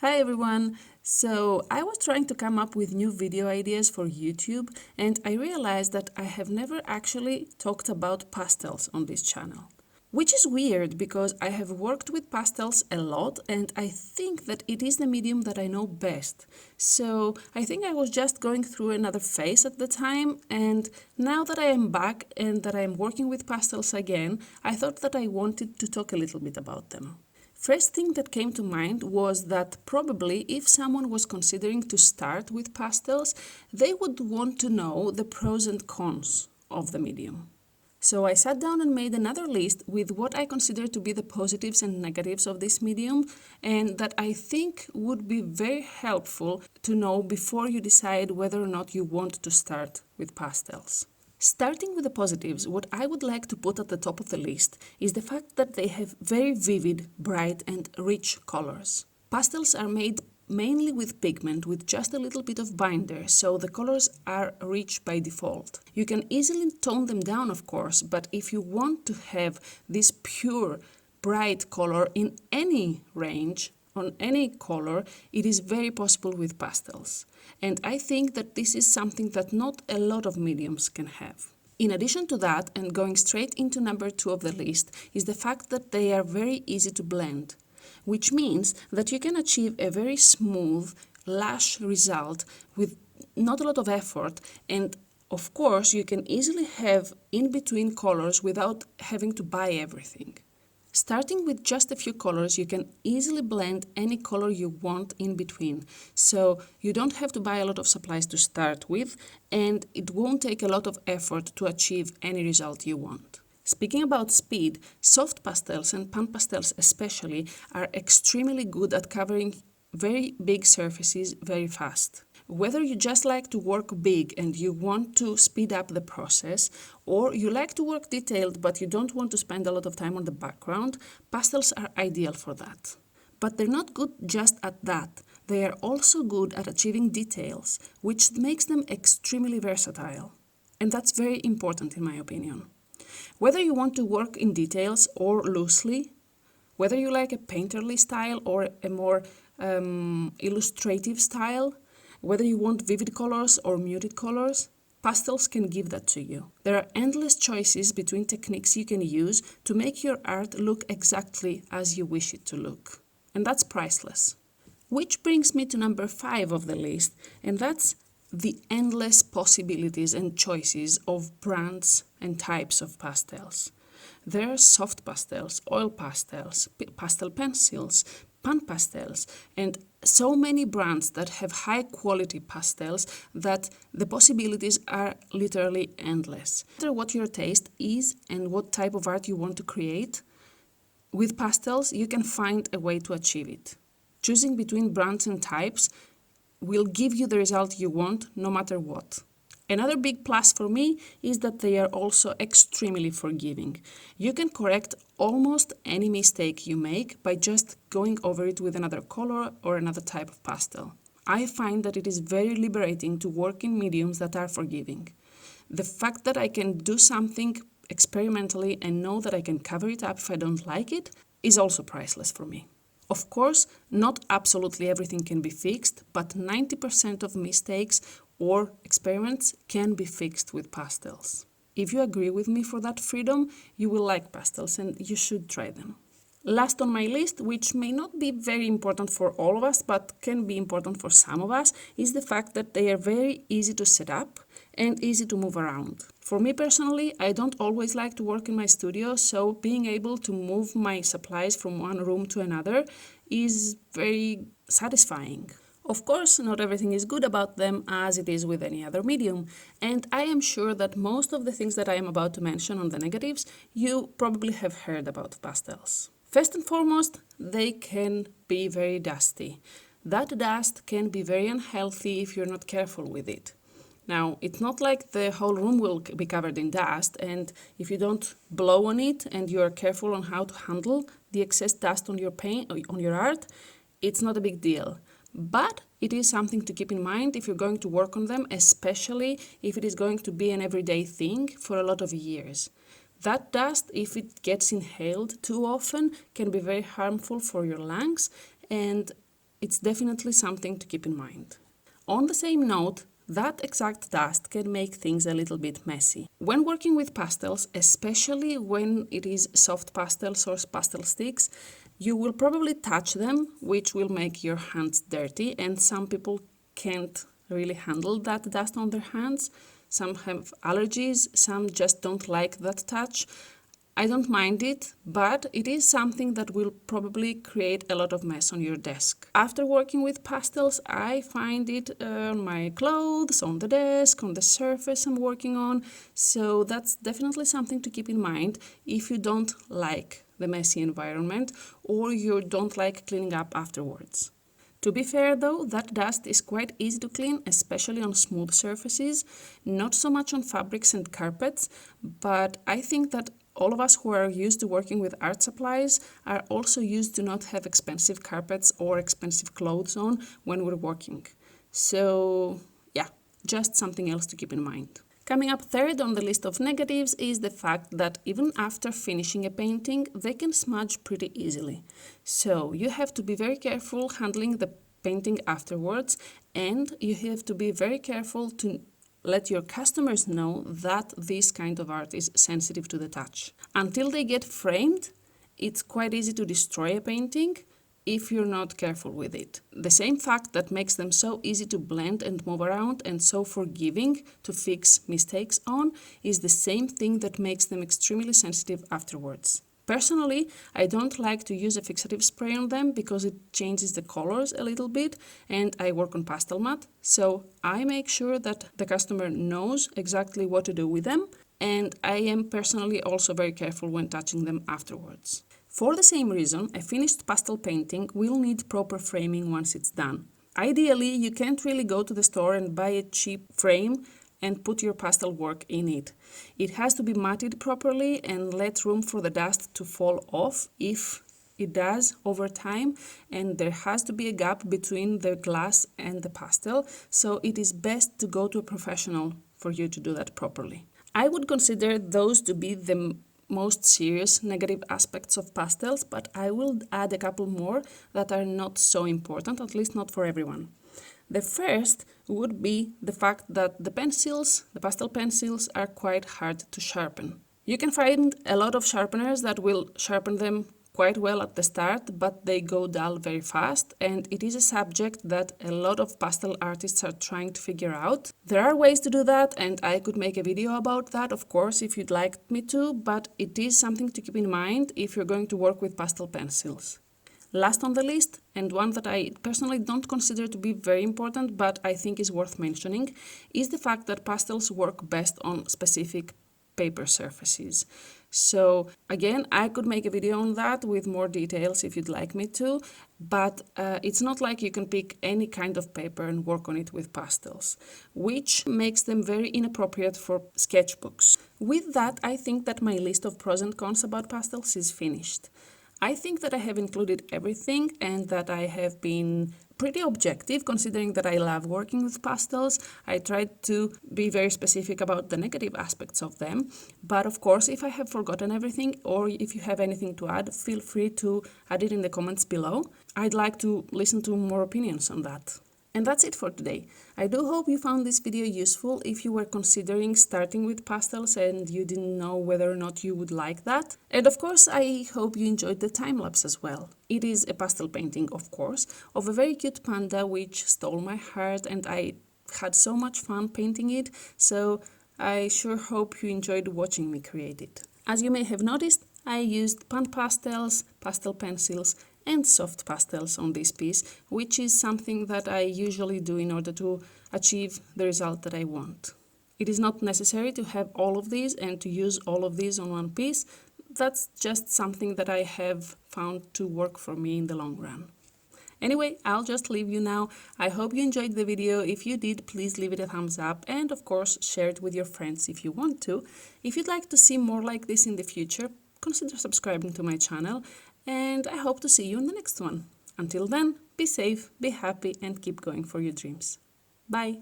Hi everyone! So I was trying to come up with new video ideas for YouTube and I realized that I have never actually talked about pastels on this channel. Which is weird because I have worked with pastels a lot and I think that it is the medium that I know best. So I think I was just going through another phase at the time, and now that I am back and that I am working with pastels again, I thought that I wanted to talk a little bit about them. First thing that came to mind was that probably if someone was considering to start with pastels, they would want to know the pros and cons of the medium. So I sat down and made another list with what I consider to be the positives and negatives of this medium, and that I think would be very helpful to know before you decide whether or not you want to start with pastels. Starting with the positives, what I would like to put at the top of the list is the fact that they have very vivid, bright and rich colors. Pastels are made mainly with pigment with just a little bit of binder, so the colors are rich by default. You can easily tone them down, of course, but if you want to have this pure, bright color in any range, on any color, it is very possible with pastels. And I think that this is something that not a lot of mediums can have. In addition to that, and going straight into number 2 of the list, is the fact that they are very easy to blend, which means that you can achieve a very smooth, lush result with not a lot of effort, and of course you can easily have in-between colors without having to buy everything. Starting with just a few colors, you can easily blend any color you want in between. So you don't have to buy a lot of supplies to start with, and it won't take a lot of effort to achieve any result you want. Speaking about speed, soft pastels and pan pastels especially are extremely good at covering very big surfaces very fast. Whether you just like to work big and you want to speed up the process, or you like to work detailed but you don't want to spend a lot of time on the background, pastels are ideal for that. But they're not good just at that. They are also good at achieving details, which makes them extremely versatile. And that's very important in my opinion. Whether you want to work in details or loosely, whether you like a painterly style or a more illustrative style, whether you want vivid colors or muted colors, pastels can give that to you. There are endless choices between techniques you can use to make your art look exactly as you wish it to look. And that's priceless. Which brings me to number 5 of the list, and that's the endless possibilities and choices of brands and types of pastels. There are soft pastels, oil pastels, pastel pencils, pan pastels, and so many brands that have high quality pastels that the possibilities are literally endless. No matter what your taste is and what type of art you want to create, with pastels you can find a way to achieve it. Choosing between brands and types will give you the result you want no matter what. Another big plus for me is that they are also extremely forgiving. You can correct almost any mistake you make by just going over it with another color or another type of pastel. I find that it is very liberating to work in mediums that are forgiving. The fact that I can do something experimentally and know that I can cover it up if I don't like it is also priceless for me. Of course, not absolutely everything can be fixed, but 90% of mistakes or experiments can be fixed with pastels. If you agree with me for that freedom, you will like pastels and you should try them. Last on my list, which may not be very important for all of us, but can be important for some of us, is the fact that they are very easy to set up and easy to move around. For me personally, I don't always like to work in my studio, so being able to move my supplies from one room to another is very satisfying. Of course, not everything is good about them as it is with any other medium, and I am sure that most of the things that I am about to mention on the negatives, you probably have heard about pastels. First and foremost, they can be very dusty. That dust can be very unhealthy if you're not careful with it. Now, it's not like the whole room will be covered in dust, and if you don't blow on it and you are careful on how to handle the excess dust on your paint, on your art, it's not a big deal. But it is something to keep in mind if you're going to work on them, especially if it is going to be an everyday thing for a lot of years. That dust, if it gets inhaled too often, can be very harmful for your lungs, and it's definitely something to keep in mind. On the same note, that exact dust can make things a little bit messy. When working with pastels, especially when it is soft pastels or pastel sticks, you will probably touch them, which will make your hands dirty, and some people can't really handle that dust on their hands. Some have allergies, some just don't like that touch. I don't mind it, but it is something that will probably create a lot of mess on your desk. After working with pastels, I find it on my clothes, on the desk, on the surface I'm working on. So that's definitely something to keep in mind if you don't like the messy environment or you don't like cleaning up afterwards. To be fair though, that dust is quite easy to clean, especially on smooth surfaces, not so much on fabrics and carpets, but I think that all of us who are used to working with art supplies are also used to not have expensive carpets or expensive clothes on when we're working. So yeah, just something else to keep in mind. Coming up third on the list of negatives is the fact that even after finishing a painting, they can smudge pretty easily. So you have to be very careful handling the painting afterwards, and you have to be very careful to let your customers know that this kind of art is sensitive to the touch. Until they get framed, it's quite easy to destroy a painting if you're not careful with it. The same fact that makes them so easy to blend and move around and so forgiving to fix mistakes on is the same thing that makes them extremely sensitive afterwards. Personally, I don't like to use a fixative spray on them because it changes the colors a little bit, and I work on Pastelmat, so I make sure that the customer knows exactly what to do with them, and I am personally also very careful when touching them afterwards. For the same reason, a finished pastel painting will need proper framing once it's done. Ideally, you can't really go to the store and buy a cheap frame and put your pastel work in it. It has to be matted properly and let room for the dust to fall off if it does over time, and there has to be a gap between the glass and the pastel, so it is best to go to a professional for you to do that properly. I would consider those to be the most serious negative aspects of pastels, but I will add a couple more that are not so important, at least not for everyone. The first would be the fact that the pastel pencils, are quite hard to sharpen. You can find a lot of sharpeners that will sharpen them quite well at the start, but they go dull very fast, and it is a subject that a lot of pastel artists are trying to figure out. There are ways to do that, and I could make a video about that, of course, if you'd like me to, but it is something to keep in mind if you're going to work with pastel pencils. Last on the list, and one that I personally don't consider to be very important, but I think is worth mentioning, is the fact that pastels work best on specific paper surfaces. So again, I could make a video on that with more details if you'd like me to, but it's not like you can pick any kind of paper and work on it with pastels, which makes them very inappropriate for sketchbooks. With that, I think that my list of pros and cons about pastels is finished. I think that I have included everything and that I have been pretty objective considering that I love working with pastels. I tried to be very specific about the negative aspects of them, but of course if I have forgotten everything or if you have anything to add, feel free to add it in the comments below. I'd like to listen to more opinions on that. And that's it for today. I do hope you found this video useful if you were considering starting with pastels and you didn't know whether or not you would like that. And of course, I hope you enjoyed the time lapse as well. It is a pastel painting, of course, of a very cute panda which stole my heart, and I had so much fun painting it, so I sure hope you enjoyed watching me create it. As you may have noticed, I used pan pastels, pastel pencils, and soft pastels on this piece, which is something that I usually do in order to achieve the result that I want. It is not necessary to have all of these and to use all of these on one piece. That's just something that I have found to work for me in the long run. Anyway, I'll just leave you now. I hope you enjoyed the video. If you did, please leave it a thumbs up and of course share it with your friends if you want to. If you'd like to see more like this in the future, consider subscribing to my channel, and I hope to see you in the next one. Until then, be safe, be happy, and keep going for your dreams. Bye!